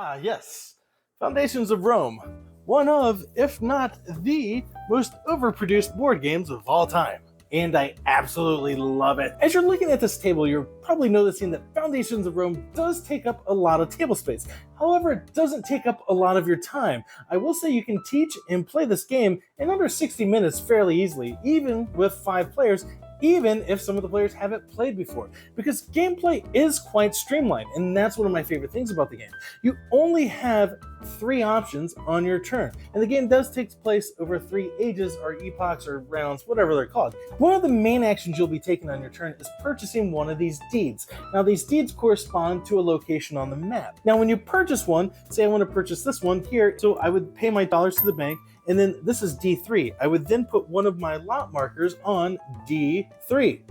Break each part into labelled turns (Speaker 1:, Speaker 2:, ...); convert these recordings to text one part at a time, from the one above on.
Speaker 1: Ah, yes. Foundations of Rome. One of, if not the, most overproduced board games of all time. And I absolutely love it. As you're looking at this table, you're probably noticing that Foundations of Rome does take up a lot of table space. However, it doesn't take up a lot of your time. I will say you can teach and play this game in under 60 minutes fairly easily, even with 5 players, even if some of the players haven't played before, because gameplay is quite streamlined, and that's one of my favorite things about the game. You only have 3 options on your turn, and the game does take place over 3 ages or epochs or rounds, whatever they're called. One of the main actions you'll be taking on your turn is purchasing one of these deeds. Now, these deeds correspond to a location on the map. Now, when you purchase one, say I want to purchase this one here, so I would pay my dollars to the bank, and then this is D3. I would then put one of my lot markers on D3.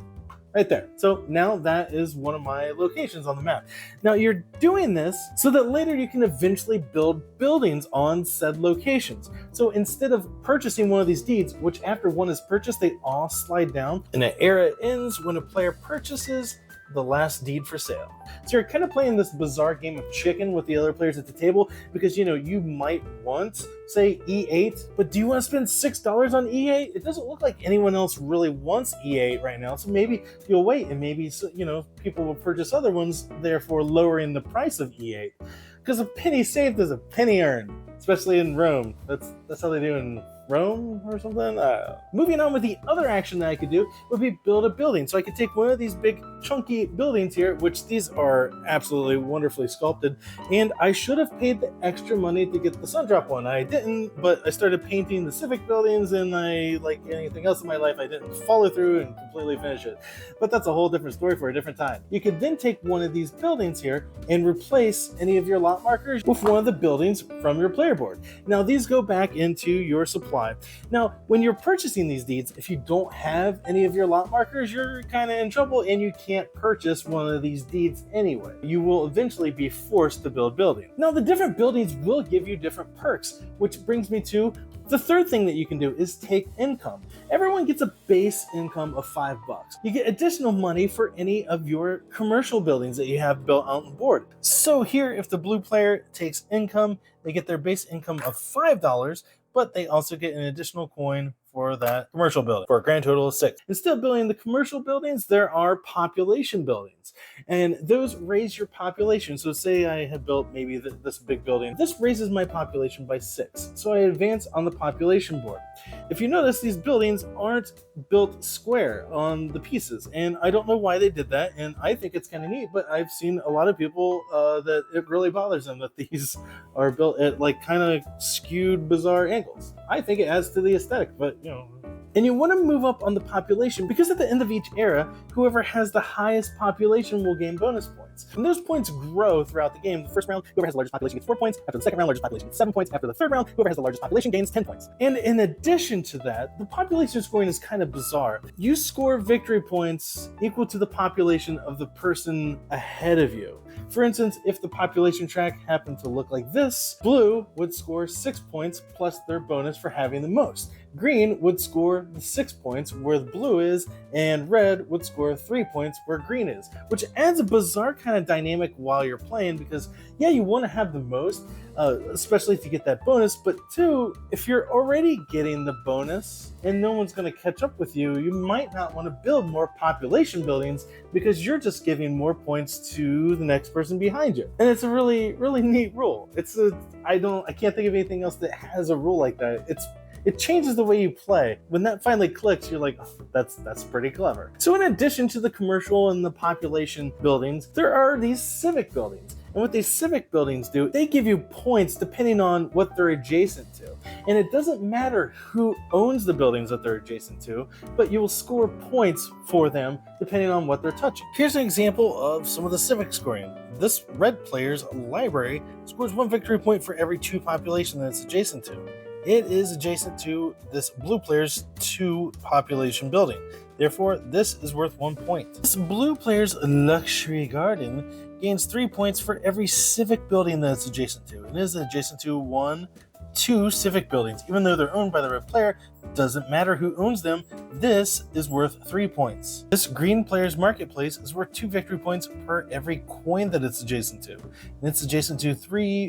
Speaker 1: Right there. So now that is one of my locations on the map. Now you're doing this so that later you can eventually build buildings on said locations. So instead of purchasing one of these deeds, which after one is purchased, they all slide down, and an era ends when a player purchases the last deed for sale. So you're kind of playing this bizarre game of chicken with the other players at the table, because you might want, say, E8, but do you want to spend $6 on E8? It doesn't look like anyone else really wants E8 right now, so maybe you'll wait, and maybe people will purchase other ones, therefore lowering the price of E8. Because a penny saved is a penny earned, especially in Rome. That's how they do in Rome or something? Moving on with the other action that I could do would be build a building. So I could take one of these big chunky buildings here, which these are absolutely wonderfully sculpted, and I should have paid the extra money to get the Sundrop one. I didn't, but I started painting the civic buildings, and I, like anything else in my life, I didn't follow through and completely finish it. But that's a whole different story for a different time. You could then take one of these buildings here and replace any of your lot markers with one of the buildings from your player board. Now these go back into your supply. Now, when you're purchasing these deeds, if you don't have any of your lot markers, you're kind of in trouble, and you can't purchase one of these deeds anyway. You will eventually be forced to build buildings. Now, the different buildings will give you different perks, which brings me to the third thing that you can do is take income. Everyone gets a base income of $5. You get additional money for any of your commercial buildings that you have built out on board. So here, if the blue player takes income, they get their base income of $5, but they also get an additional coin for that commercial building for a grand total of 6. Instead of building the commercial buildings, there are population buildings, and those raise your population. So say I have built maybe this big building. This raises my population by 6. So I advance on the population board. If you notice, these buildings aren't built square on the pieces, and I don't know why they did that, and I think it's kind of neat, but I've seen a lot of people that it really bothers them that these are built at like kind of skewed, bizarre angles. I think it adds to the aesthetic, but and you want to move up on the population, because at the end of each era, whoever has the highest population will gain bonus points. And those points grow throughout the game. The first round, whoever has the largest population gets 4 points. After the second round, largest population gets 7 points. After the third round, whoever has the largest population gains 10 points. And in addition to that, the population scoring is kind of bizarre. You score victory points equal to the population of the person ahead of you. For instance, if the population track happened to look like this, blue would score 6 points plus their bonus for having the most. Green would score the 6 points where the blue is, and red would score 3 points where green is, which adds a bizarre kind of dynamic while you're playing, because yeah, you want to have the most, especially to get that bonus, but 2, if you're already getting the bonus and no one's going to catch up with you, you might not want to build more population buildings, because you're just giving more points to the next person behind you. And it's a really, really neat rule. I can't think of anything else that has a rule like that. It changes the way you play. When that finally clicks, you're like, oh, that's pretty clever. So in addition to the commercial and the population buildings, there are these civic buildings. And what these civic buildings do, they give you points depending on what they're adjacent to. And it doesn't matter who owns the buildings that they're adjacent to, but you will score points for them depending on what they're touching. Here's an example of some of the civic scoring. This red player's library scores 1 victory point for every 2 population that it's adjacent to. It is adjacent to this blue player's 2 population building. Therefore, this is worth 1 point. This blue player's luxury garden gains 3 points for every civic building that it's adjacent to. It is adjacent to 2 civic buildings. Even though they're owned by the red player, Doesn't matter who owns them, this is worth 3 points. This green player's marketplace is worth 2 victory points per every coin that it's adjacent to. And it's adjacent to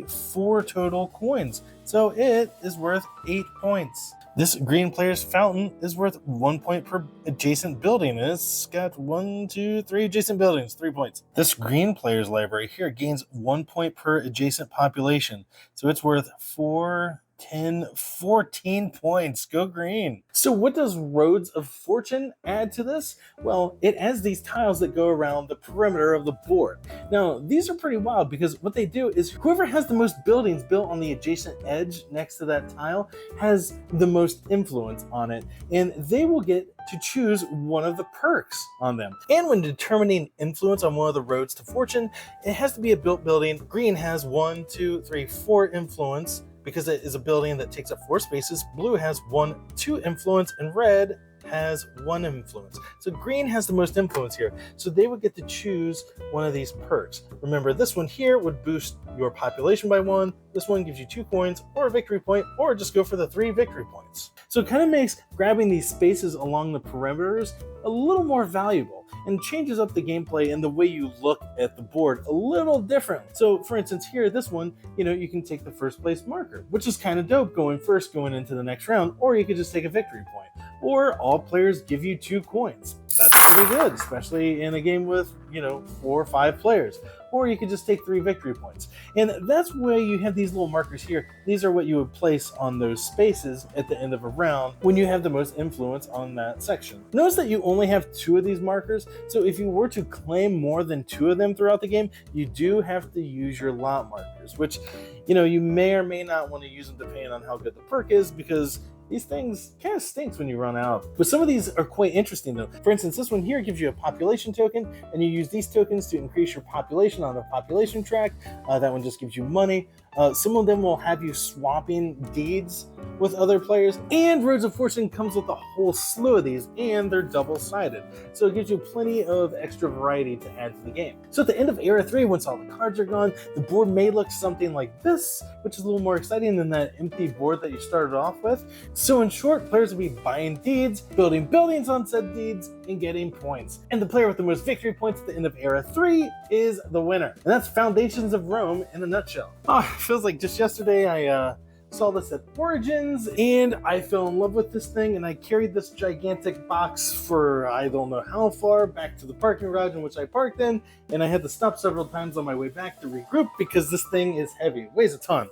Speaker 1: 4 total coins, so it is worth 8 points. This green player's fountain is worth 1 point per adjacent building. It's got 3 adjacent buildings, 3 points. This green player's library here gains 1 point per adjacent population. So it's worth 4, 10, 14 points. Go green. So what does Roads of Fortune add to this? Well, it adds these tiles that go around the perimeter of the board. Now, these are pretty wild because what they do is whoever has the most buildings built on the adjacent edge next to that tile has the most influence on it, and they will get to choose one of the perks on them. And when determining influence on one of the roads to fortune, it has to be a built building. Green has 1, 2, 3, 4 influence, because it is a building that takes up 4 spaces. Blue has 1, 2 influence, and red has 1 influence. So green has the most influence here. So they would get to choose one of these perks. Remember, this one here would boost your population by 1. This one gives you 2 coins or a victory point, or just go for the 3 victory points. So it kind of makes grabbing these spaces along the perimeters a little more valuable and changes up the gameplay and the way you look at the board a little different. So for instance, here, this one, you can take the first place marker, which is kind of dope going into the next round, or you could just take a victory point, or all players give you 2 coins. That's pretty good, especially in a game with, 4 or 5 players. Or you could just take 3 victory points. And that's why you have these little markers here. These are what you would place on those spaces at the end of a round when you have the most influence on that section. Notice that you only have 2 of these markers, so if you were to claim more than 2 of them throughout the game, you do have to use your lot markers, which, you may or may not want to use them depending on how good the perk is, because these things kind of stinks when you run out. But some of these are quite interesting though. For instance, this one here gives you a population token, and you use these tokens to increase your population on the population track. That one just gives you money. Some of them will have you swapping deeds with other players, and Roads of Fortune comes with a whole slew of these, and they're double-sided. So it gives you plenty of extra variety to add to the game. So at the end of Era 3, once all the cards are gone, the board may look something like this, which is a little more exciting than that empty board that you started off with. So in short, players will be buying deeds, building buildings on said deeds, and getting points. And the player with the most victory points at the end of Era 3 is the winner. And that's Foundations of Rome in a nutshell. Oh, it feels like just yesterday I saw this at Origins, and I fell in love with this thing, and I carried this gigantic box for I don't know how far back to the parking garage in which I parked in, and I had to stop several times on my way back to regroup because this thing is heavy. It weighs a ton.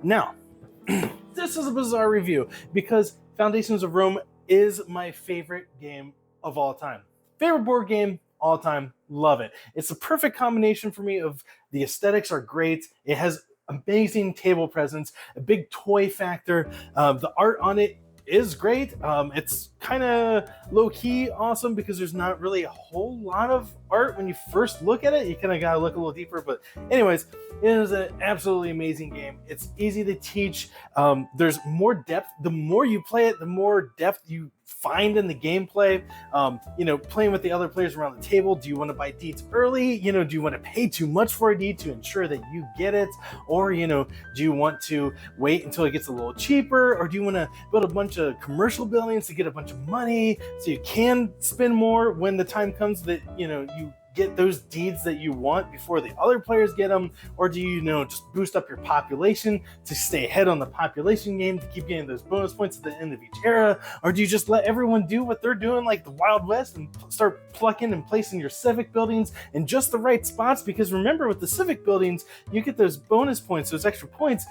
Speaker 1: Now, this is a bizarre review because Foundations of Rome is my favorite game of all time. Favorite board game all time. Love it. It's a perfect combination for me of the aesthetics are great. It has amazing table presence, a big toy factor. The art on it is great. It's kind of low-key awesome because there's not really a whole lot of art when you first look at it. You kind of got to look a little deeper. But anyways, it is an absolutely amazing game. It's easy to teach. There's more depth. The more you play it, the more depth you find in the gameplay. Playing with the other players around the table. Do you want to buy deeds early? Do you want to pay too much for a deed to ensure that you get it? Or, do you want to wait until it gets a little cheaper? Or do you want to build a bunch of commercial buildings to get a bunch of money so you can spend more when the time comes that, you get those deeds that you want before the other players get them? Or do you, just boost up your population to stay ahead on the population game to keep getting those bonus points at the end of each era? Or do you just let everyone do what they're doing like the Wild West and start plucking and placing your civic buildings in just the right spots? Because remember, with the civic buildings, you get those bonus points, those extra points,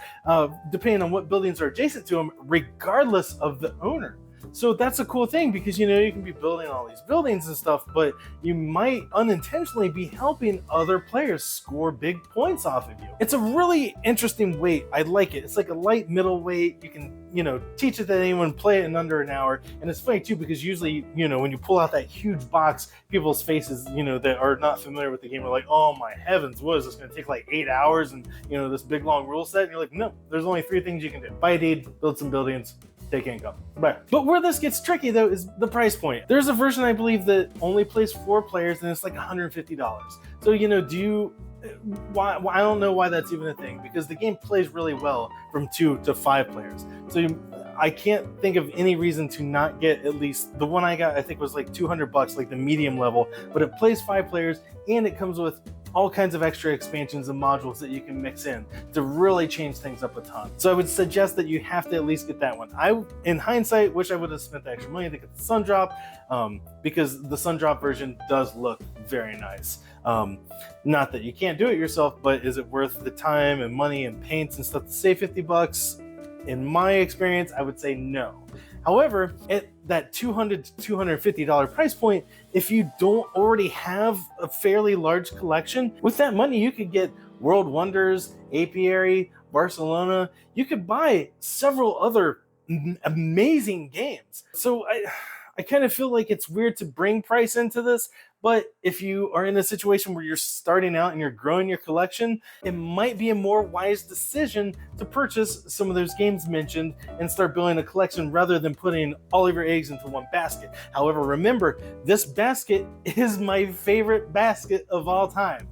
Speaker 1: depending on what buildings are adjacent to them, regardless of the owner. So that's a cool thing because, you can be building all these buildings and stuff, but you might unintentionally be helping other players score big points off of you. It's a really interesting weight. I like it. It's like a light middle weight. You can, teach it to anyone, play it in under an hour. And it's funny too, because usually, when you pull out that huge box, people's faces, that are not familiar with the game are like, oh my heavens, what is this going to take like 8 hours? And, this big long rule set. And you're like, no, there's only 3 things you can do. Buy a deed, build some buildings, take income. But where this gets tricky though is the price point. There's a version I believe that only plays 4 players and it's like $150. So I don't know why that's even a thing, because the game plays really well from 2 to 5 players. So I can't think of any reason to not get at least the one I got. I think was like $200, like the medium level, but it plays 5 players and it comes with all kinds of extra expansions and modules that you can mix in to really change things up a ton. So I would suggest that you have to at least get that one. I, in hindsight, wish I would have spent the extra money to get the Sundrop, because the Sundrop version does look very nice. Not that you can't do it yourself, but is it worth the time and money and paints and stuff to save $50? In my experience, I would say no. However, at that $200 to $250 price point, if you don't already have a fairly large collection, with that money you could get World Wonders, Apiary, Barcelona. You could buy several other amazing games. So I kind of feel like it's weird to bring price into this, but if you are in a situation where you're starting out and you're growing your collection, it might be a more wise decision to purchase some of those games mentioned and start building a collection rather than putting all of your eggs into one basket. However, remember, this basket is my favorite basket of all time.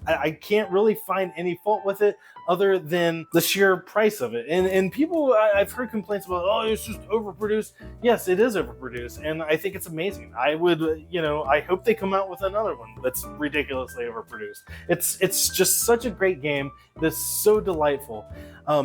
Speaker 1: I can't really find any fault with it other than the sheer price of it. And people, I've heard complaints about, oh, it's just overproduced. Yes, it is overproduced, and I think it's amazing. I would, I hope they come out with another one that's ridiculously overproduced. It's just such a great game that's so delightful.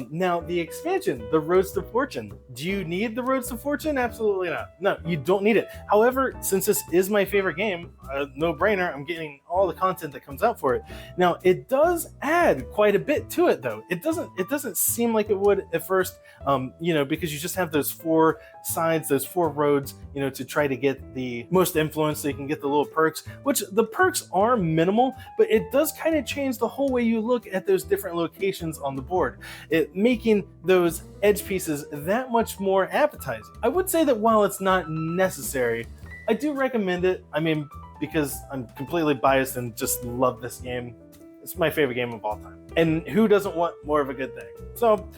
Speaker 1: Now, the expansion, the Roads to Fortune. Do you need the Roads to Fortune? Absolutely not. No, you don't need it. However, since this is my favorite game, no brainer, I'm getting all the content that comes out for it. Now, it does add quite a bit to it, though. It doesn't seem like it would at first, because you just have those 4 sides, those 4 roads, to try to get the most influence so you can get the little perks, which the perks are minimal, but it does kind of change the whole way you look at those different locations on the board, it making those edge pieces that much more appetizing. I would say that while it's not necessary, I do recommend it. I mean, because I'm completely biased and just love this game. It's my favorite game of all time. And who doesn't want more of a good thing? So,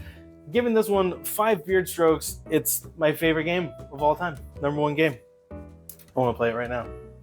Speaker 1: giving this one 5 beard strokes, it's my favorite game of all time. #1 game. I want to play it right now.